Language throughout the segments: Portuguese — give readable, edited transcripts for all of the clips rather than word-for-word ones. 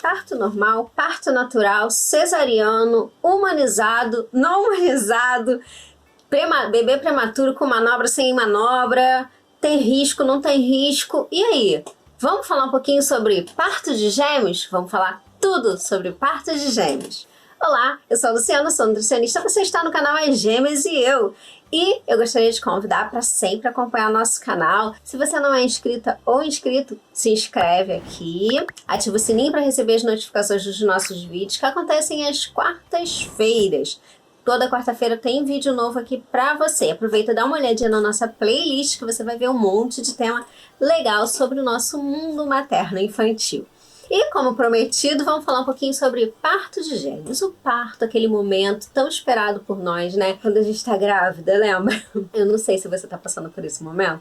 Parto normal, parto natural, cesariano, humanizado, não humanizado, bebê prematuro com manobra sem manobra, tem risco, não tem risco. E aí? Vamos falar um pouquinho sobre parto de gêmeos? Vamos falar tudo sobre parto de gêmeos. Olá, eu sou a Luciana, sou nutricionista, você está no canal As Gêmeas e eu. E eu gostaria de convidar para sempre acompanhar nosso canal. Se você não é inscrita ou inscrito, se inscreve aqui, ativa o sininho para receber as notificações dos nossos vídeos que acontecem às quartas-feiras. Toda quarta-feira tem vídeo novo aqui pra você. Aproveita e dá uma olhadinha na nossa playlist que você vai ver um monte de tema legal sobre o nosso mundo materno e infantil. E como prometido, vamos falar um pouquinho sobre parto de gêmeos. O parto, aquele momento tão esperado por nós, né? Quando a gente tá grávida, lembra? Eu não sei se você tá passando por esse momento,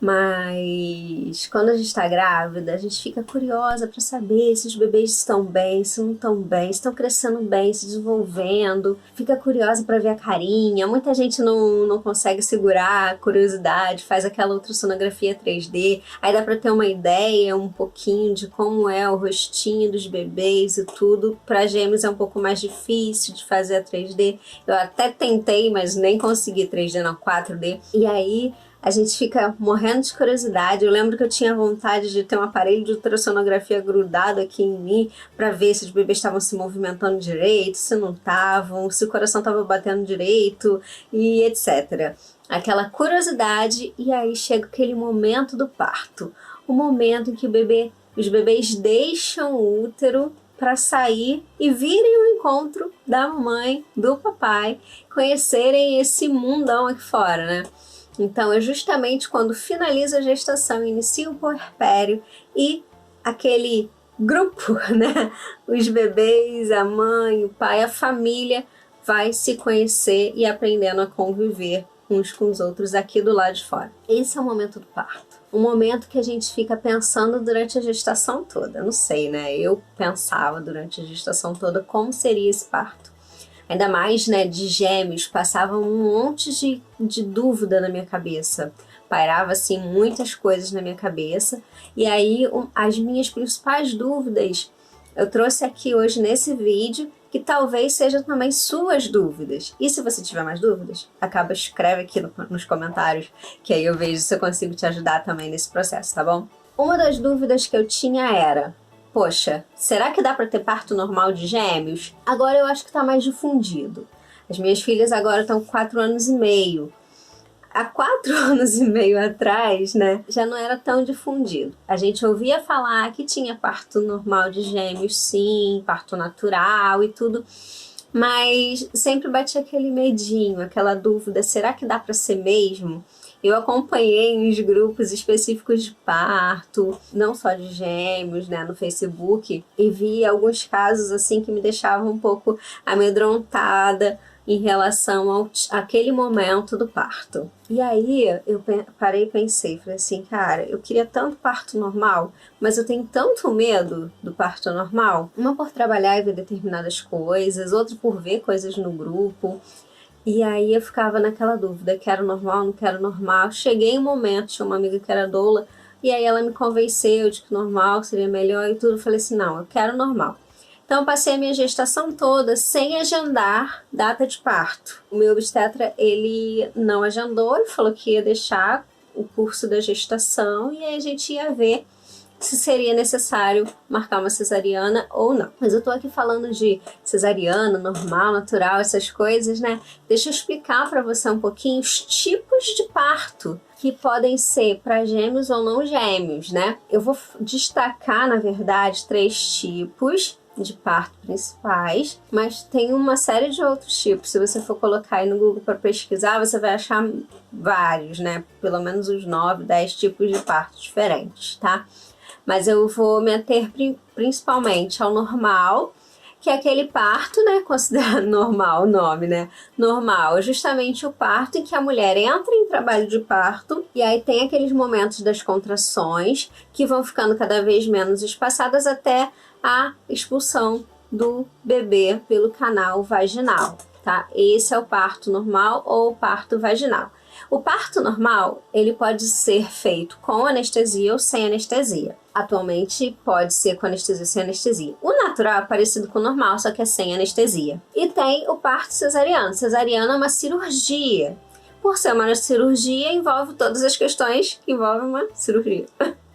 mas quando a gente tá grávida, a gente fica curiosa para saber se os bebês estão bem, se não estão bem, se estão crescendo bem, se desenvolvendo. Fica curiosa para ver a carinha. Muita gente não consegue segurar a curiosidade, faz aquela ultrassonografia 3D, aí dá para ter uma ideia um pouquinho de como é o rostinho dos bebês e tudo. Para gêmeos é um pouco mais difícil de fazer a 3D. Eu até tentei, mas nem consegui 3D, não, 4D. E aí a gente fica morrendo de curiosidade. Eu lembro que eu tinha vontade de ter um aparelho de ultrassonografia grudado aqui em mim para ver se os bebês estavam se movimentando direito, se não estavam, se o coração estava batendo direito e etc. Aquela curiosidade, e aí chega aquele momento do parto. O momento em que os bebês deixam o útero para sair e virem ao encontro da mamãe, do papai, conhecerem esse mundão aqui fora, né? Então é justamente quando finaliza a gestação, inicia o puerpério e aquele grupo, né? Os bebês, a mãe, o pai, a família vai se conhecer e aprendendo a conviver uns com os outros aqui do lado de fora. Esse é o momento do parto. Um momento que a gente fica pensando durante a gestação toda. Não sei, né? Eu pensava durante a gestação toda como seria esse parto. Ainda mais, né, de gêmeos, passava um monte de dúvida na minha cabeça. Pairava, assim, muitas coisas na minha cabeça. E aí, as minhas principais dúvidas, eu trouxe aqui hoje nesse vídeo, que talvez sejam também suas dúvidas. E se você tiver mais dúvidas, escreve aqui nos comentários, que aí eu vejo se eu consigo te ajudar também nesse processo, tá bom? Uma das dúvidas que eu tinha era: poxa, será que dá para ter parto normal de gêmeos? Agora eu acho que está mais difundido. As minhas filhas agora estão com 4 anos e meio. Há 4 anos e meio atrás, né, já não era tão difundido. A gente ouvia falar que tinha parto normal de gêmeos, sim, parto natural e tudo, mas sempre batia aquele medinho, aquela dúvida, será que dá para ser mesmo? Eu acompanhei uns grupos específicos de parto, não só de gêmeos, né, no Facebook, e vi alguns casos assim que me deixavam um pouco amedrontada em relação àquele momento do parto. E aí eu parei e pensei, falei assim, cara, eu queria tanto parto normal, mas eu tenho tanto medo do parto normal, uma por trabalhar e ver determinadas coisas, outra por ver coisas no grupo. E aí eu ficava naquela dúvida, quero normal, não quero normal. Cheguei em um momento, tinha uma amiga que era doula, e aí ela me convenceu de que normal seria melhor e tudo. Eu falei assim, não, eu quero normal. Então eu passei a minha gestação toda sem agendar data de parto. O meu obstetra, ele não agendou, ele falou que ia deixar o curso da gestação e aí a gente ia ver se seria necessário marcar uma cesariana ou não. Mas eu tô aqui falando de cesariana, normal, natural, essas coisas, né? Deixa eu explicar para você um pouquinho os tipos de parto que podem ser para gêmeos ou não gêmeos, né? Eu vou destacar, na verdade, 3 tipos de parto principais, mas tem uma série de outros tipos. Se você for colocar aí no Google para pesquisar, você vai achar vários, né? Pelo menos uns 9, 10 tipos de parto diferentes, tá? Mas eu vou me ater principalmente ao normal, que é aquele parto, né, considerado normal o nome, né, normal, justamente o parto em que a mulher entra em trabalho de parto e aí tem aqueles momentos das contrações que vão ficando cada vez menos espaçadas até a expulsão do bebê pelo canal vaginal, tá? Esse é o parto normal ou parto vaginal. O parto normal, ele pode ser feito com anestesia ou sem anestesia. Atualmente pode ser com anestesia ou sem anestesia. O natural é parecido com o normal, só que é sem anestesia. E tem o parto cesariano. Cesariano é uma cirurgia. Por ser uma cirurgia, envolve todas as questões que envolvem uma cirurgia.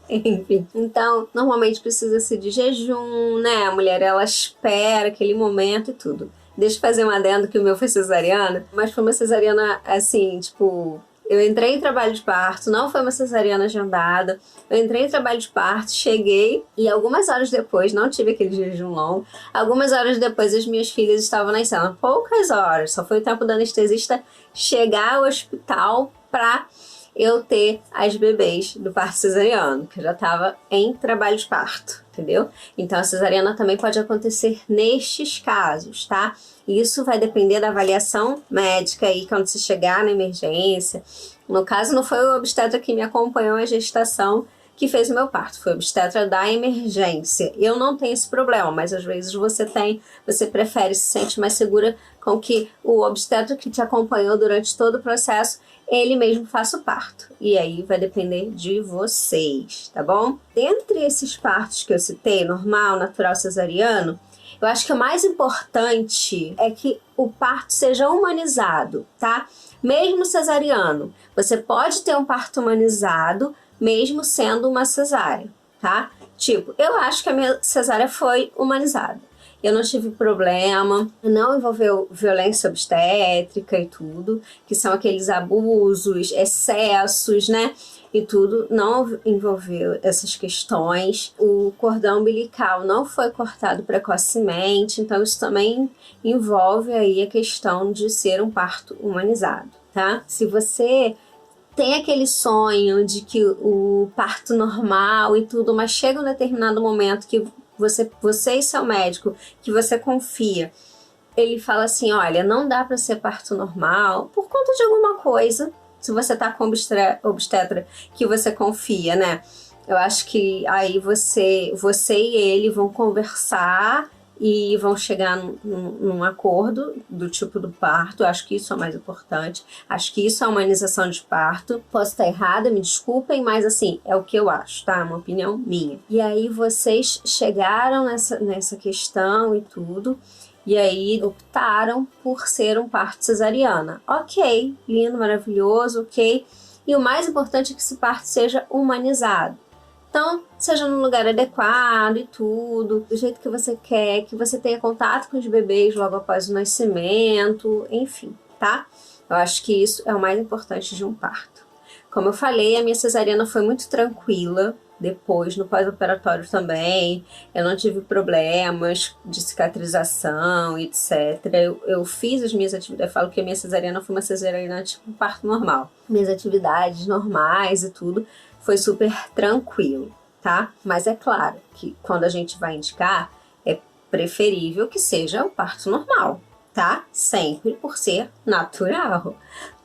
Enfim, então normalmente precisa-se de jejum, né? A mulher, ela espera aquele momento e tudo. Deixa eu fazer um adendo que o meu foi cesariana, mas foi uma cesariana assim, tipo... Eu entrei em trabalho de parto, não foi uma cesariana agendada. Eu entrei em trabalho de parto, cheguei e algumas horas depois, não tive aquele jejum longo, algumas horas depois as minhas filhas estavam nascendo. Poucas horas, só foi o tempo da anestesista chegar ao hospital pra eu ter as bebês do parto cesariano, que eu já estava em trabalho de parto, entendeu? Então a cesariana também pode acontecer nestes casos, tá? Isso vai depender da avaliação médica aí quando você chegar na emergência. No caso, não foi o obstetra que me acompanhou a gestação que fez o meu parto, foi o obstetra da emergência. Eu não tenho esse problema, mas às vezes você tem, você prefere, se sente mais segura com que o obstetra que te acompanhou durante todo o processo, ele mesmo faça o parto. E aí vai depender de vocês, tá bom? Dentre esses partos que eu citei, normal, natural, cesariano, eu acho que o mais importante é que o parto seja humanizado, tá? Mesmo cesariano, você pode ter um parto humanizado, mesmo sendo uma cesárea, tá? Tipo, eu acho que a minha cesárea foi humanizada. Eu não tive problema, não envolveu violência obstétrica e tudo, que são aqueles abusos, excessos, né? E tudo, não envolveu essas questões. O cordão umbilical não foi cortado precocemente, então isso também envolve aí a questão de ser um parto humanizado, tá? Se você tem aquele sonho de que o parto normal e tudo, mas chega um determinado momento que você e seu médico, que você confia, ele fala assim, olha, não dá para ser parto normal por conta de alguma coisa, se você tá com obstetra que você confia, né? Eu acho que aí você e ele vão conversar e vão chegar num acordo do tipo do parto. Eu acho que isso é o mais importante. Acho que isso é a humanização de parto. Posso estar errada, me desculpem, mas assim, é o que eu acho, tá? É uma opinião minha. E aí vocês chegaram nessa questão e tudo, e aí optaram por ser um parto cesariana. Ok, lindo, maravilhoso, ok. E o mais importante é que esse parto seja humanizado. Então, seja num lugar adequado e tudo, do jeito que você quer, que você tenha contato com os bebês logo após o nascimento, enfim, tá? Eu acho que isso é o mais importante de um parto. Como eu falei, a minha cesariana foi muito tranquila, depois no pós-operatório também, eu não tive problemas de cicatrização, etc. Eu fiz as minhas atividades, eu falo que a minha cesariana foi uma cesariana tipo parto normal. Minhas atividades normais e tudo, foi super tranquilo, tá? Mas é claro que quando a gente vai indicar, é preferível que seja o parto normal, tá? Sempre por ser natural,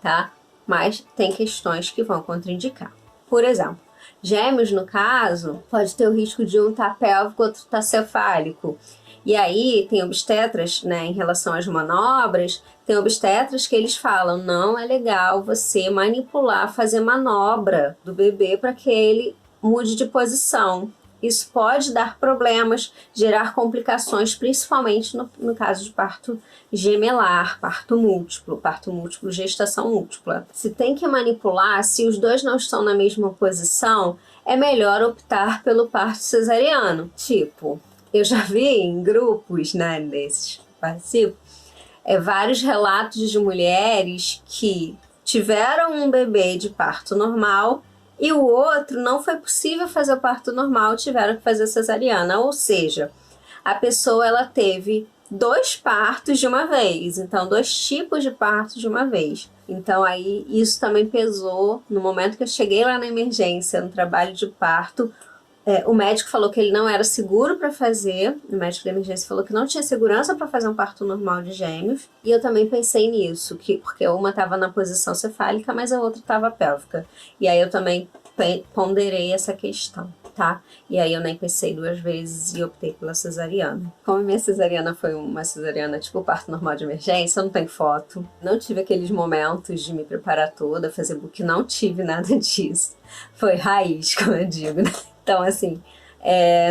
tá? Mas tem questões que vão contraindicar. Por exemplo, gêmeos, no caso, pode ter o risco de um estar pélvico, outro estar cefálico. E aí tem obstetras, né, em relação às manobras, tem obstetras que eles falam, não é legal você manipular, fazer manobra do bebê para que ele mude de posição. Isso pode dar problemas, gerar complicações, principalmente no caso de parto gemelar, parto múltiplo, gestação múltipla. Se tem que manipular, se os dois não estão na mesma posição, é melhor optar pelo parto cesariano. Tipo, eu já vi em grupos, né, desses participo, vários relatos de mulheres que tiveram um bebê de parto normal e o outro não foi possível fazer o parto normal, tiveram que fazer cesariana. Ou seja, a pessoa ela teve 2 partos de uma vez, então 2 tipos de parto de uma vez. Então aí isso também pesou no momento que eu cheguei lá na emergência, no trabalho de parto. O médico falou que ele não era seguro para fazer, o médico da emergência falou que não tinha segurança para fazer um parto normal de gêmeos, e eu também pensei nisso, porque uma estava na posição cefálica, mas a outra estava pélvica, e aí eu também ponderei essa questão. tá? E aí eu nem pensei duas vezes e optei pela cesariana. Como a minha cesariana foi uma cesariana tipo parto normal de emergência, eu não tenho foto. Não tive aqueles momentos de me preparar toda, fazer book, não tive nada disso. Foi raiz, como eu digo, né? Então, assim,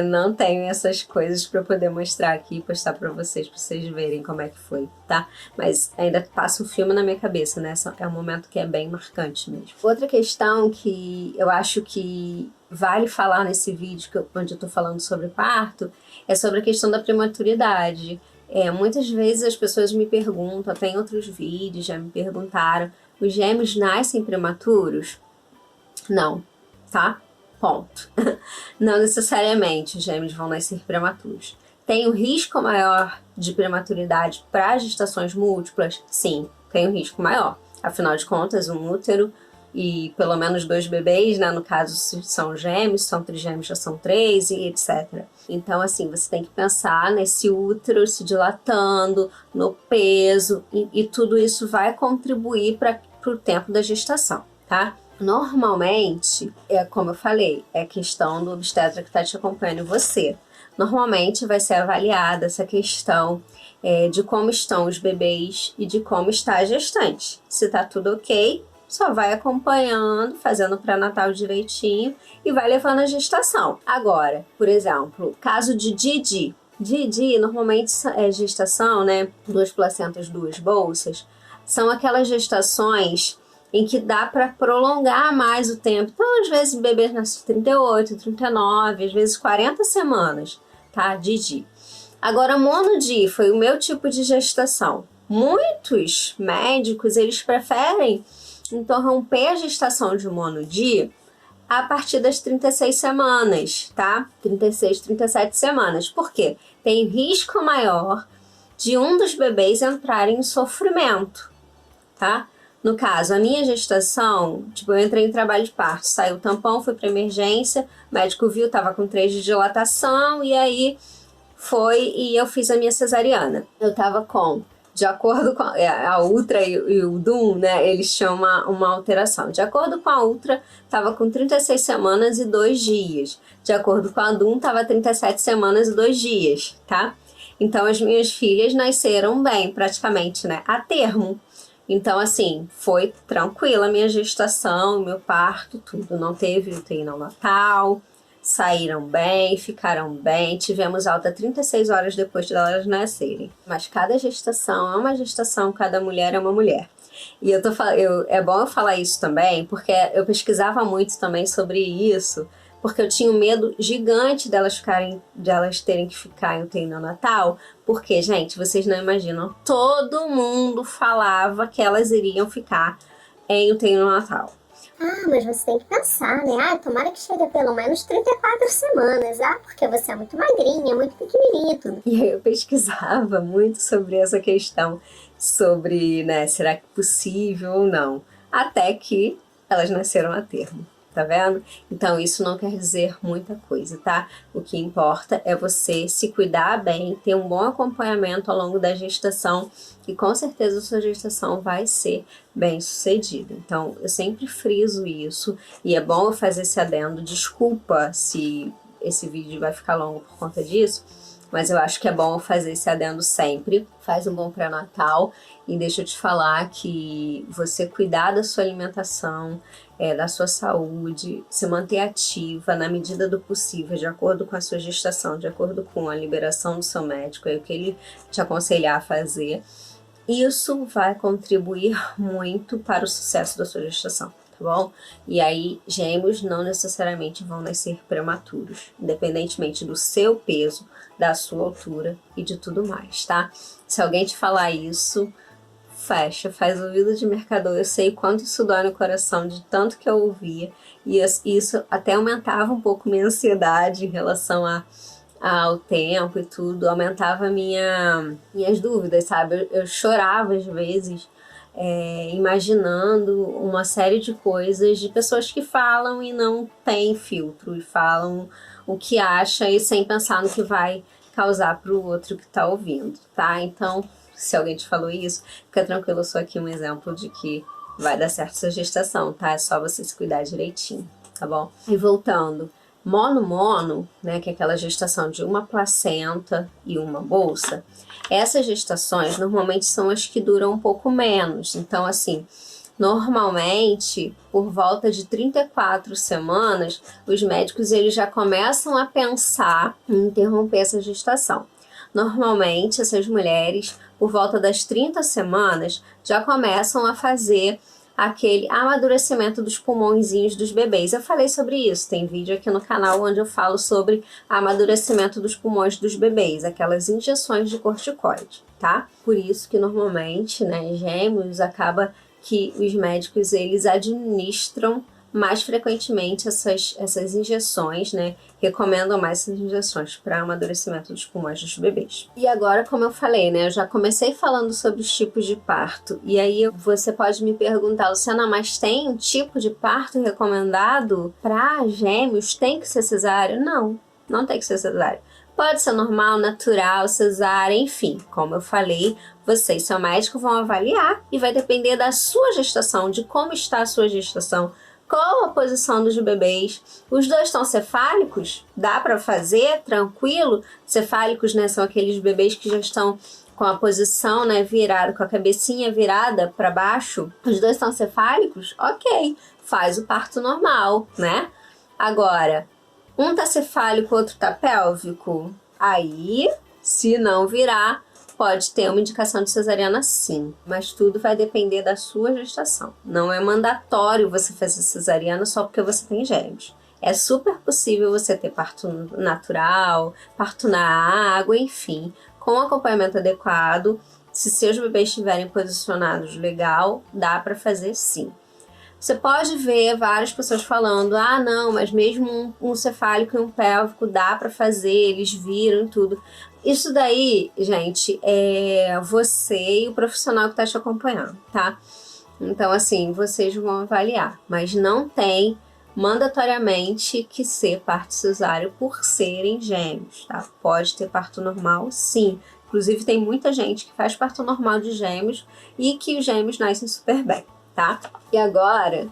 não tenho essas coisas para poder mostrar aqui e postar para vocês verem como é que foi, tá? Mas ainda passa um filme na minha cabeça, né? É um momento que é bem marcante mesmo. Outra questão que eu acho que vale falar nesse vídeo onde eu tô falando sobre parto é sobre a questão da prematuridade. Muitas vezes as pessoas me perguntam, até em outros vídeos já me perguntaram, os gêmeos nascem prematuros? Não, tá? Ponto. Não necessariamente os gêmeos vão nascer prematuros. Tem um risco maior de prematuridade para gestações múltiplas? Sim, tem um risco maior. Afinal de contas, um útero e pelo menos 2 bebês, né? No caso, se são gêmeos, são trigêmeos, já são 3 e etc. Então, assim, você tem que pensar nesse útero se dilatando, no peso, e tudo isso vai contribuir para o tempo da gestação, tá? Normalmente, como eu falei, é questão do obstetra que está te acompanhando você. Normalmente vai ser avaliada essa questão de como estão os bebês e de como está a gestante. Se tá tudo ok, só vai acompanhando, fazendo pré-natal direitinho e vai levando a gestação. Agora, por exemplo, caso de Didi. Didi, normalmente é gestação, né? 2 placentas, 2 bolsas. São aquelas gestações em que dá para prolongar mais o tempo. Então, às vezes, o bebê nasce 38, 39, às vezes 40 semanas, tá? Didi. Agora, monodi foi o meu tipo de gestação. Muitos médicos, eles preferem, interromper a gestação de monodi a partir das 36 semanas, tá? 36, 37 semanas. Por quê? Tem risco maior de um dos bebês entrar em sofrimento, tá? No caso, a minha gestação, eu entrei em trabalho de parto, saiu o tampão, fui para emergência, o médico viu, tava com 3 de dilatação, e aí e eu fiz a minha cesariana. Eu tava de acordo com a ultra e o DUM, né, eles tinham uma alteração. De acordo com a ultra, tava com 36 semanas e 2 dias. De acordo com a DUM, tava 37 semanas e 2 dias, tá? Então, as minhas filhas nasceram bem, praticamente, né, a termo. Então, assim, foi tranquila a minha gestação, meu parto, tudo. Não teve UTI neonatal, saíram bem, ficaram bem. Tivemos alta 36 horas depois de elas nascerem. Mas cada gestação é uma gestação, cada mulher é uma mulher. E é bom eu falar isso também, porque eu pesquisava muito também sobre isso, porque eu tinha um medo gigante delas terem que ficar em UTI neonatal, porque, gente, vocês não imaginam, todo mundo falava que elas iriam ficar em UTI neonatal. Ah, mas você tem que pensar, né? Ah, tomara que chegue a pelo menos 34 semanas. Ah, porque você é muito magrinha, muito pequenininha, tudo. E aí eu pesquisava muito sobre essa questão, sobre, né, será que é possível ou não, até que elas nasceram a termo. Tá vendo? Então, isso não quer dizer muita coisa, tá? O que importa é você se cuidar bem, ter um bom acompanhamento ao longo da gestação e com certeza a sua gestação vai ser bem sucedida. Então, eu sempre friso isso e é bom eu fazer esse adendo. Desculpa se esse vídeo vai ficar longo por conta disso, mas eu acho que é bom fazer esse adendo sempre. Faz um bom pré-natal e deixa eu te falar que você cuidar da sua alimentação, da sua saúde, se manter ativa na medida do possível, de acordo com a sua gestação, de acordo com a liberação do seu médico, é o que ele te aconselhar a fazer. Isso vai contribuir muito para o sucesso da sua gestação, tá bom? E aí, gêmeos não necessariamente vão nascer prematuros, independentemente do seu peso, da sua altura e de tudo mais, tá? Se alguém te falar isso, fecha, faz ouvido de mercador. Eu sei quanto isso dói no coração, de tanto que eu ouvia, e isso até aumentava um pouco minha ansiedade em relação ao tempo e tudo, aumentava minhas dúvidas, sabe? Eu chorava às vezes, imaginando uma série de coisas de pessoas que falam e não têm filtro, e falam o que acha e sem pensar no que vai causar para o outro que está ouvindo, tá? Então, se alguém te falou isso, fica tranquilo, eu sou aqui um exemplo de que vai dar certo sua gestação, tá? É só você se cuidar direitinho, tá bom? E voltando, Mono, né, que é aquela gestação de uma placenta e uma bolsa, essas gestações normalmente são as que duram um pouco menos. Então, assim, normalmente, por volta de 34 semanas, os médicos eles já começam a pensar em interromper essa gestação. Normalmente, essas mulheres, por volta das 30 semanas, já começam a fazer aquele amadurecimento dos pulmõezinhos dos bebês. Eu falei sobre isso, tem vídeo aqui no canal onde eu falo sobre amadurecimento dos pulmões dos bebês, aquelas injeções de corticoide, tá? Por isso que normalmente, né, gêmeos, acaba que os médicos eles administram mais frequentemente essas injeções, né? Recomendam mais essas injeções para amadurecimento dos pulmões dos bebês. E agora, como eu falei, né? Eu já comecei falando sobre os tipos de parto. E aí você pode me perguntar, Luciana, mas tem um tipo de parto recomendado para gêmeos? Tem que ser cesárea? Não, não tem que ser cesárea. Pode ser normal, natural, cesárea, enfim. Como eu falei, você e seu médico vão avaliar e vai depender da sua gestação, de como está a sua gestação, qual a posição dos bebês. Os dois estão cefálicos? Dá para fazer? Tranquilo? Cefálicos, né, são aqueles bebês que já estão com a posição, né, virada, com a cabecinha virada para baixo. Os dois estão cefálicos? Ok, faz o parto normal, né? Agora, um tá cefálico, outro tá pélvico. Aí, se não virar, pode ter uma indicação de cesariana sim, mas tudo vai depender da sua gestação. Não é mandatório você fazer cesariana só porque você tem gêmeos. É super possível você ter parto natural, parto na água, enfim, com acompanhamento adequado. Se seus bebês estiverem posicionados legal, dá para fazer sim. Você pode ver várias pessoas falando, ah não, mas mesmo um cefálico e um pélvico dá para fazer, eles viram tudo. Isso daí, gente, é você e o profissional que está te acompanhando, tá? Então, assim, vocês vão avaliar, mas não tem mandatoriamente que ser parto cesáreo por serem gêmeos, tá? Pode ter parto normal, sim. Inclusive, tem muita gente que faz parto normal de gêmeos e que os gêmeos nascem super bem, tá? E agora,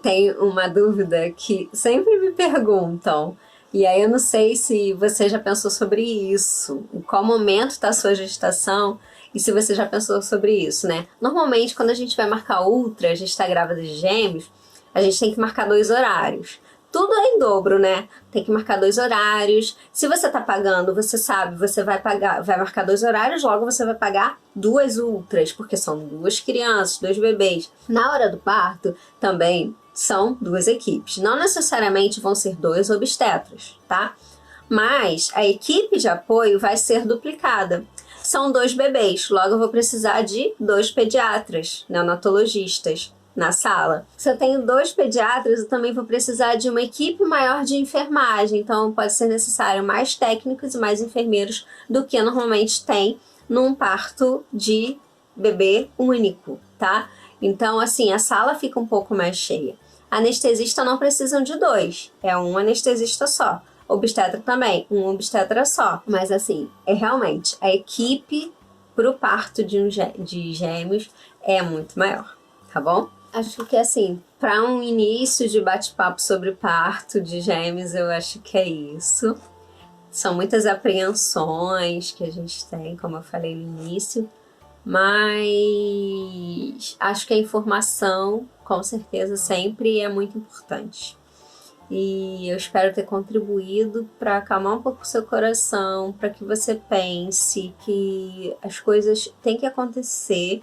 tem uma dúvida que sempre me perguntam, e aí eu não sei se você já pensou sobre isso, em qual momento está a sua gestação, e se você já pensou sobre isso, né? Normalmente, quando a gente vai marcar ultra, a gente está grávida de gêmeos, a gente tem que marcar 2 horários. Tudo é em dobro, né? Tem que marcar 2 horários. Se você tá pagando, você sabe, você vai marcar 2 horários, logo você vai pagar 2 ultras, porque são 2 crianças, 2 bebês. Na hora do parto, também são 2 equipes. Não necessariamente vão ser 2 obstetras, tá? Mas a equipe de apoio vai ser duplicada. São 2 bebês, logo eu vou precisar de 2 pediatras, neonatologistas na sala. Se eu tenho 2 pediatras, eu também vou precisar de uma equipe maior de enfermagem, então pode ser necessário mais técnicos e mais enfermeiros do que normalmente tem num parto de bebê único, tá? Então, assim, a sala fica um pouco mais cheia. Anestesista não precisam de 2, é um anestesista só. Obstetra também, um obstetra só. Mas, assim, realmente, a equipe pro parto de gêmeos é muito maior, tá bom? Acho que, assim, para um início de bate-papo sobre parto de gêmeos, eu acho que é isso. São muitas apreensões que a gente tem, como eu falei no início, mas acho que a informação, com certeza, sempre é muito importante. E eu espero ter contribuído para acalmar um pouco o seu coração, para que você pense que as coisas têm que acontecer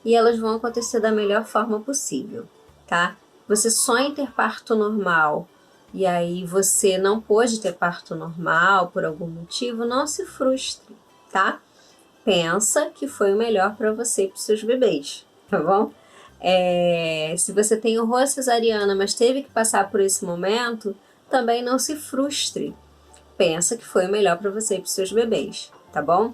e elas vão acontecer da melhor forma possível, tá? Você sonha em ter parto normal e aí você não pôde ter parto normal por algum motivo, não se frustre, tá? Pensa que foi o melhor para você e para os seus bebês, tá bom? Se você tem horror à cesariana, mas teve que passar por esse momento, também não se frustre. Pensa que foi o melhor para você e para os seus bebês, tá bom?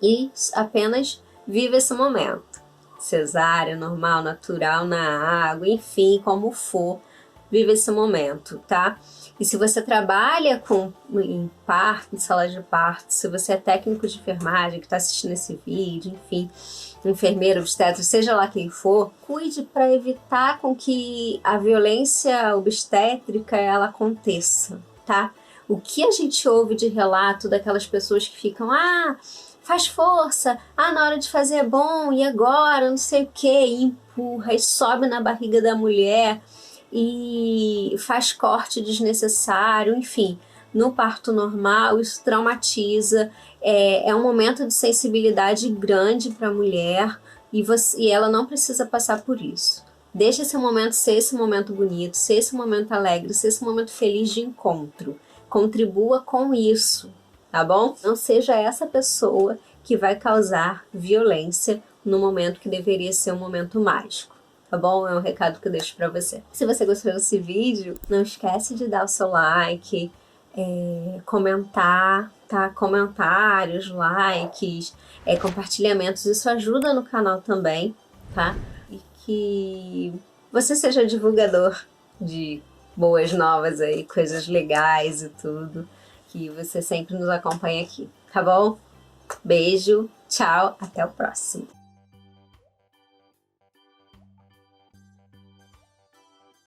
E apenas viva esse momento. Cesárea, normal, natural, na água, enfim, como for. vive esse momento, tá? E se você trabalha em parto, em sala de parto, se você é técnico de enfermagem que está assistindo esse vídeo, enfim, enfermeiro, obstetra, seja lá quem for, cuide para evitar com que a violência obstétrica ela aconteça, tá? O que a gente ouve de relato daquelas pessoas que ficam, faz força, na hora de fazer é bom, e agora, não sei o que, e empurra, e sobe na barriga da mulher, e faz corte desnecessário, enfim. No parto normal, isso traumatiza, é um momento de sensibilidade grande para a mulher, e ela não precisa passar por isso. Deixa esse momento ser esse momento bonito, ser esse momento alegre, ser esse momento feliz de encontro. Contribua com isso, tá bom? Não seja essa pessoa que vai causar violência no momento que deveria ser um momento mágico, tá bom? É um recado que eu deixo pra você. Se você gostou desse vídeo, não esquece de dar o seu like, comentar, tá? Comentários, likes, compartilhamentos, isso ajuda no canal também, tá? E que você seja divulgador de boas novas aí, coisas legais e tudo, que você sempre nos acompanha aqui, tá bom? Beijo, tchau, até o próximo.